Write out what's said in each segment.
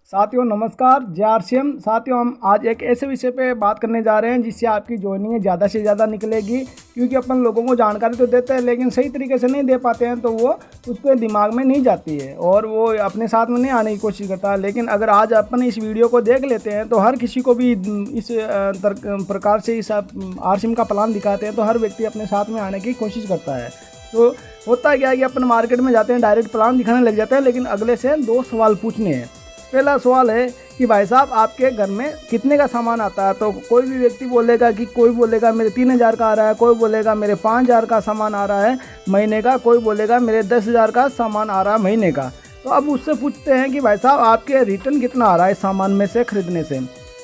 साथियों नमस्कार, जय आरसीएम। साथियों हम आज एक ऐसे विषय पे बात करने जा रहे हैं जिससे आपकी ज्वाइनिंग ज़्यादा से ज़्यादा निकलेगी। क्योंकि अपन लोगों को जानकारी तो देते हैं लेकिन सही तरीके से नहीं दे पाते हैं, तो वो उसके दिमाग में नहीं जाती है और वो अपने साथ में नहीं आने की कोशिश करता है। लेकिन अगर आज अपन इस वीडियो को देख लेते हैं तो हर किसी को भी इस प्रकार से इस आरसीएम का प्लान दिखाते हैं तो हर व्यक्ति अपने साथ में आने की कोशिश करता है। तो होता क्या है कि अपन मार्केट में जाते हैं, डायरेक्ट प्लान दिखाने लग जाते हैं, लेकिन अगले से 2 सवाल पूछने हैं। पहला सवाल है कि भाई साहब आपके घर में कितने का सामान आता है। तो कोई भी व्यक्ति बोलेगा कि कोई बोलेगा मेरे 3,000 का आ रहा है, कोई बोलेगा मेरे 5,000 का सामान आ रहा है महीने का, कोई बोलेगा मेरे 10,000 का सामान आ रहा है महीने का। तो अब उससे पूछते हैं कि भाई साहब आपके रिटर्न कितना आ रहा है इस सामान में से खरीदने से।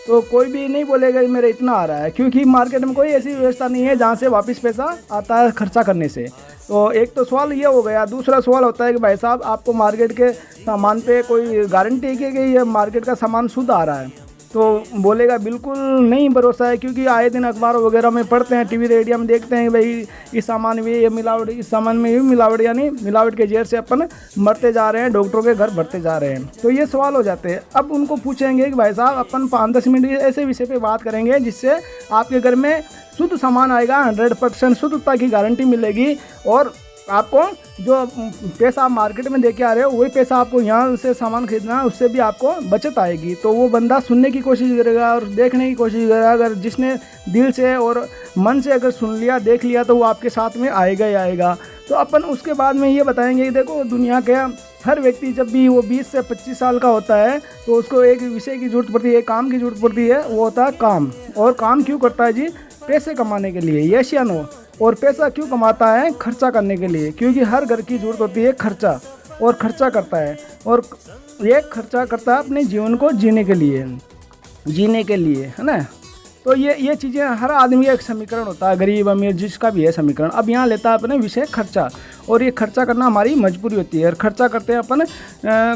तो कोई भी नहीं बोलेगा कि मेरे इतना आ रहा है, क्योंकि मार्केट में कोई ऐसी व्यवस्था नहीं है जहाँ से वापस पैसा आता है खर्चा करने से। तो एक तो सवाल ये हो गया। दूसरा सवाल होता है कि भाई साहब आपको मार्केट के सामान पे कोई गारंटी है कि ये मार्केट का सामान शुद्ध आ रहा है। तो बोलेगा बिल्कुल नहीं भरोसा है, क्योंकि आए दिन अखबार वगैरह में पढ़ते हैं, टीवी रेडियो में देखते हैं कि भाई इस सामान में ये मिलावट, इस सामान में ये मिलावट, यानी मिलावट के जहर से अपन मरते जा रहे हैं, डॉक्टरों के घर भरते जा रहे हैं। तो ये सवाल हो जाते हैं। अब उनको पूछेंगे कि भाई साहब अपन 5-10 मिनट ऐसे विषय पे बात करेंगे जिससे आपके घर में शुद्ध सामान आएगा, 100% शुद्धता की गारंटी मिलेगी और आपको जो पैसा आप मार्केट में दे के आ रहे हो वही पैसा आपको यहाँ से सामान खरीदना है, उससे भी आपको बचत आएगी। तो वो बंदा सुनने की कोशिश करेगा और देखने की कोशिश करेगा। अगर जिसने दिल से और मन से अगर सुन लिया, देख लिया, तो वो आपके साथ में आएगा ही आएगा। तो अपन उसके बाद में ये बताएंगे कि देखो दुनिया के हर व्यक्ति जब भी वो 20 से 25 साल का होता है तो उसको एक विषय की ज़रूरत पड़ती है, काम की ज़रूरत पड़ती है, वो होता है काम। और काम क्यों करता है जी? पैसे कमाने के लिए, यस या नो। और पैसा क्यों कमाता है? खर्चा करने के लिए, क्योंकि हर घर की ज़रूरत होती है खर्चा, और खर्चा करता है। और ये खर्चा करता है अपने जीवन को जीने के लिए, है ना। तो ये चीज़ें हर आदमी का एक समीकरण होता है, गरीब अमीर जिसका भी है समीकरण। अब यहाँ लेता है अपने विषय खर्चा, और ये खर्चा करना हमारी मजबूरी होती है। और खर्चा करते हैं अपन,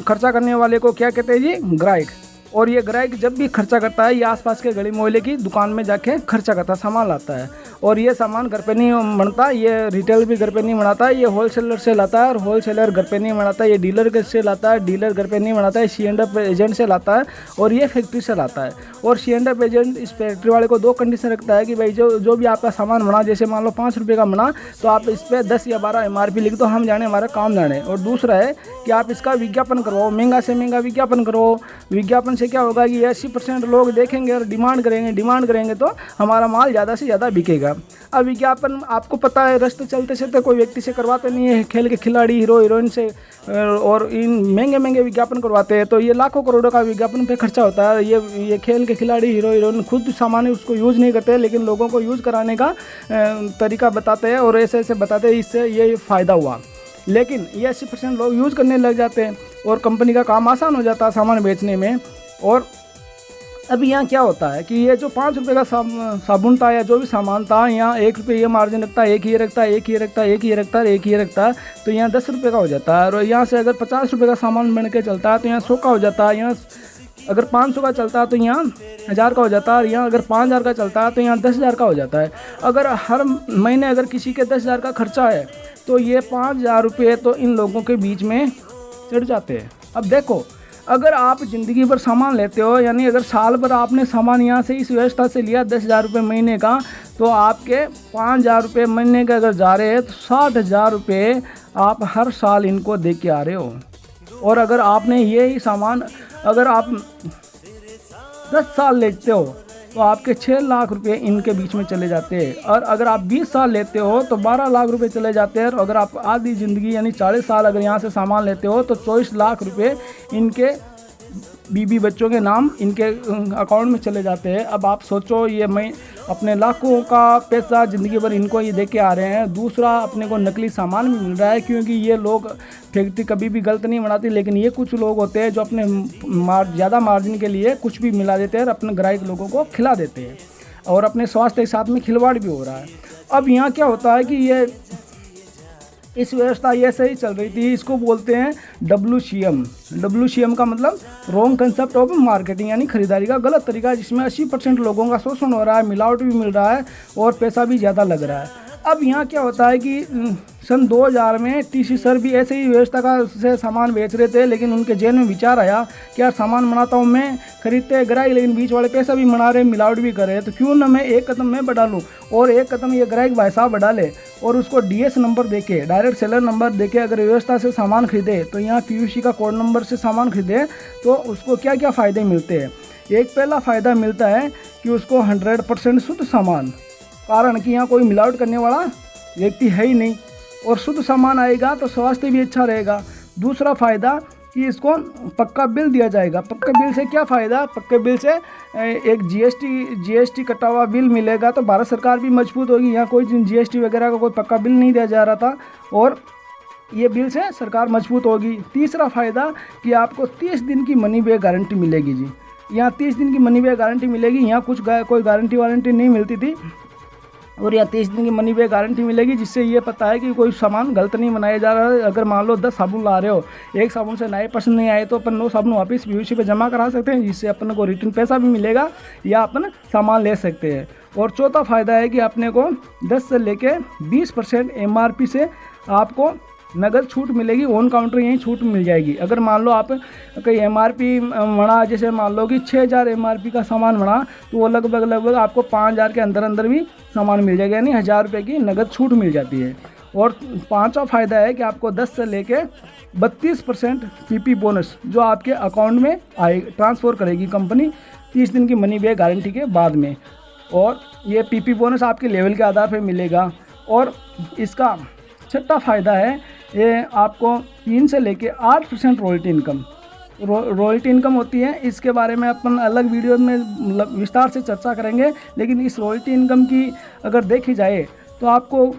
खर्चा करने वाले को क्या कहते हैं जी? ग्राहक। और ये ग्राहक जब भी खर्चा करता है ये आसपास के गली मोहल्ले की दुकान में जाके खर्चा करता है, सामान लाता है। और ये सामान घर पे नहीं बनता, ये रिटेल भी घर पे नहीं बनाता, ये होलसेलर से लाता है, और होलसेलर घर पे नहीं बनाता, ये डीलर से लाता है, डीलर घर पे नहीं बनाता है, C&F एजेंट से लाता है, और ये फैक्ट्री से लाता है। और C&F एजेंट इस फैक्ट्री वाले को 2 कंडीशन रखता है कि भाई जो भी आपका सामान बना, जैसे मान लो 5 रुपये का बना, तो आप इस पर 10 या 12 MRP लिख दो, हम जाने हमारा काम जाने। और दूसरा है कि आप इसका विज्ञापन करवाओ, महंगा से महंगा विज्ञापन करो। विज्ञापन से क्या होगा कि 80% लोग देखेंगे और डिमांड करेंगे तो हमारा माल ज़्यादा से ज़्यादा बिकेगा। अब विज्ञापन आपको पता है रास्ते चलते चलते कोई व्यक्ति से करवाते नहीं है, खेल के खिलाड़ी हीरो हीरोइन से और इन महंगे विज्ञापन करवाते हैं। तो ये लाखों करोड़ों का विज्ञापन पे खर्चा होता है। ये खेल के खिलाड़ी हीरो हीरोइन खुद सामान उसको यूज़ नहीं करते, लेकिन लोगों को यूज़ कराने का तरीका बताते हैं और ऐसे बताते हैं, इससे ये फ़ायदा हुआ। लेकिन ये 80% लोग यूज़ करने लग जाते हैं और कंपनी का काम आसान हो जाता है सामान बेचने में। और अब यहाँ क्या होता है कि ये जो 5 रुपये का साबुन था या जो भी सामान था, यहाँ 1 रुपये ये मार्जिन रखता है, एक ही रखता है, तो यहाँ 10 रुपये का हो जाता है। और यहाँ से अगर 50 रुपये का सामान बन के चलता है तो यहाँ 100 का हो जाता है। यहाँ अगर 500 का चलता है तो यहाँ 1000 का हो जाता है, और यहाँ अगर 5000 का चलता है तो यहाँ 10,000 का हो जाता है। अगर हर महीने अगर किसी के 10,000 का खर्चा है तो ये 5,000 रुपये तो इन लोगों के बीच में चढ़ जाते हैं। अब देखो, अगर आप ज़िंदगी भर सामान लेते हो, यानी अगर साल भर आपने सामान यहाँ से इस व्यवस्था से लिया 10,000 रुपये महीने का, तो आपके 5,000 रुपये महीने का अगर जा रहे हैं तो 60,000 रुपये आप हर साल इनको दे के आ रहे हो। और अगर आपने ये ही सामान अगर आप 10 साल लेते हो तो आपके 6 लाख रुपए इनके बीच में चले जाते हैं। और अगर आप 20 साल लेते हो तो 12 लाख रुपए चले जाते हैं। और अगर आप आधी ज़िंदगी यानी 40 साल अगर यहाँ से सामान लेते हो तो 24 लाख रुपए इनके बीबी बच्चों के नाम इनके अकाउंट में चले जाते हैं। अब आप सोचो, ये मैं अपने लाखों का पैसा ज़िंदगी भर इनको ये दे के आ रहे हैं। दूसरा, अपने को नकली सामान भी मिल रहा है, क्योंकि ये लोग फैक्ट्री कभी भी गलत नहीं बनाती, लेकिन ये कुछ लोग होते हैं जो अपने ज़्यादा मार्जिन के लिए कुछ भी मिला देते हैं और अपने ग्राहक लोगों को खिला देते हैं, और अपने स्वास्थ्य के साथ में खिलवाड़ भी हो रहा है। अब यहाँ क्या होता है कि ये इस व्यवस्था ये सही चल रही थी, इसको बोलते हैं WCM का मतलब रॉन्ग कंसेप्ट ऑफ मार्केटिंग, यानी खरीदारी का गलत तरीका, जिसमें 80% लोगों का शोषण हो रहा है, मिलावट भी मिल रहा है और पैसा भी ज़्यादा लग रहा है। अब यहाँ क्या होता है कि सन 2000 में टीसी सर भी ऐसे ही व्यवस्था का से सामान बेच रहे थे, लेकिन उनके जेल में विचार आया कि यार सामान बनाता हूँ मैं, खरीदते ग्राहक, लेकिन बीच वाले पैसा भी बना रहे, मिलावट भी कर रहे हैं, तो क्यों ना मैं एक कदम मैं बढ़ा लूँ और एक कदम ये ग्राहक भाई साहब बढ़ा ले और उसको डीएस नंबर देके, डायरेक्ट सेलर नंबर देके अगर व्यवस्था से सामान खरीदे, तो यहाँ पीयूसी का कोड नंबर से सामान खरीदे तो उसको क्या क्या फ़ायदे मिलते हैं। एक पहला फ़ायदा मिलता है कि उसको 100% शुद्ध सामान, कारण कि यहाँ कोई मिलावट करने वाला व्यक्ति है ही नहीं, और शुद्ध सामान आएगा तो स्वास्थ्य भी अच्छा रहेगा। दूसरा फ़ायदा कि इसको पक्का बिल दिया जाएगा। पक्के बिल से क्या फ़ायदा, पक्के बिल से एक जीएसटी कटा हुआ बिल मिलेगा, तो भारत सरकार भी मजबूत होगी। यहाँ कोई जीएसटी वगैरह का कोई पक्का बिल नहीं दिया जा रहा था और ये बिल से सरकार मजबूत होगी। तीसरा फ़ायदा कि आपको 30 दिन की मनी बैक गारंटी मिलेगी जी। यहाँ 30 दिन की मनी बैक गारंटी मिलेगी, यहाँ कोई गारंटी वारंटी नहीं मिलती थी, और यहाँ 30 दिन की मनी बैक गारंटी मिलेगी, जिससे ये पता है कि कोई सामान गलत नहीं बनाया जा रहा है। अगर मान लो 10 साबुन ला रहे हो, एक साबुन से नए पसंद नहीं आए तो अपन 9 साबुन वापस पीयूसी पे जमा करा सकते हैं, जिससे अपन को रिटर्न पैसा भी मिलेगा या अपन सामान ले सकते हैं। और चौथा फ़ायदा है कि अपने को 10 से लेके 20% MRP से आपको नगद छूट मिलेगी, ऑन काउंटर यहीं छूट मिल जाएगी। अगर मान लो आप कहीं MRP बना, जैसे मान लो कि 6000 MRP का सामान बना, तो वो लगभग आपको 5000 के अंदर भी सामान मिल जाएगा, यानी 1000 रुपये की नगद छूट मिल जाती है। और पांचवा फ़ायदा है कि आपको 10 से लेके 32% PP बोनस जो आपके अकाउंट में आए ट्रांसफ़र करेगी कंपनी 30 दिन की मनी बैक गारंटी के बाद में, और ये PP बोनस आपके लेवल के आधार पर मिलेगा। और इसका छठा फ़ायदा है ये आपको 3 से लेके 8% रॉयल्टी इनकम रॉयल्टी इनकम होती है। इसके बारे में अपन अलग वीडियो में विस्तार से चर्चा करेंगे, लेकिन इस रॉयल्टी इनकम की अगर देखी जाए तो आपको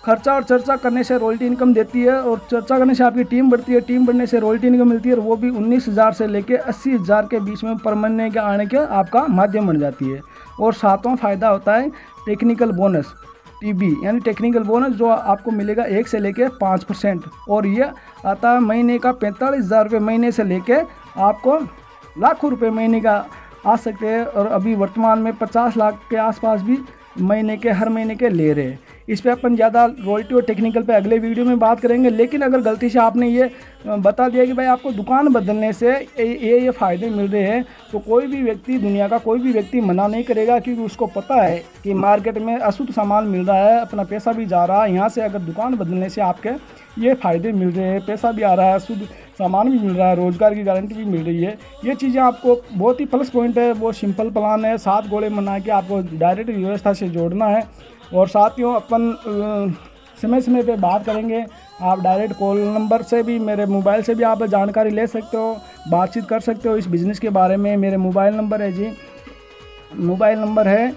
खर्चा और चर्चा करने से रॉयल्टी इनकम देती है, और चर्चा करने से आपकी टीम बढ़ती है, टीम बढ़ने से रॉयल्टी इनकम मिलती है, और वो भी 19,000 से लेके 80,000 के बीच में पर महीने के आने के आपका माध्यम बन जाती है। और सातवां फ़ायदा होता है टेक्निकल बोनस, TB यानी टेक्निकल बोनस, जो आपको मिलेगा 1 से लेके 5%, और ये आता है महीने का 45,000 रुपये महीने से लेके आपको लाखों रुपए महीने का आ सकते हैं, और अभी वर्तमान में 50 लाख के आसपास भी हर महीने के ले रहे हैं। इस पे अपन ज़्यादा रॉयल्टी और टेक्निकल पे अगले वीडियो में बात करेंगे। लेकिन अगर गलती से आपने ये बता दिया कि भाई आपको दुकान बदलने से ये फ़ायदे मिल रहे हैं, तो कोई भी व्यक्ति, दुनिया का कोई भी व्यक्ति मना नहीं करेगा, क्योंकि उसको पता है कि मार्केट में अशुद्ध सामान मिल रहा है, अपना पैसा भी जा रहा है। यहाँ से अगर दुकान बदलने से आपके ये फ़ायदे मिल रहे हैं, पैसा भी आ रहा है, शुद्ध सामान भी मिल रहा है, रोज़गार की गारंटी भी मिल रही है, ये चीज़ें आपको बहुत ही प्लस पॉइंट है। वो सिंपल प्लान है, 7 घोड़े बना के आपको डायरेक्ट व्यवस्था से जोड़ना है। और साथियों अपन समय समय पे बात करेंगे। आप डायरेक्ट कॉल नंबर से भी, मेरे मोबाइल से भी आप जानकारी ले सकते हो, बातचीत कर सकते हो इस बिज़नेस के बारे में। मेरे मोबाइल नंबर है जी, मोबाइल नंबर है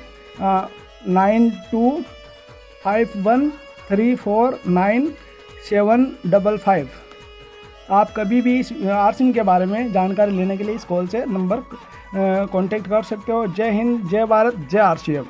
9251349755। आप कभी भी इस आरसिम के बारे में जानकारी लेने के लिए इस कॉल से नंबर कांटेक्ट कर सकते हो। जय हिंद, जय भारत, जय RCM।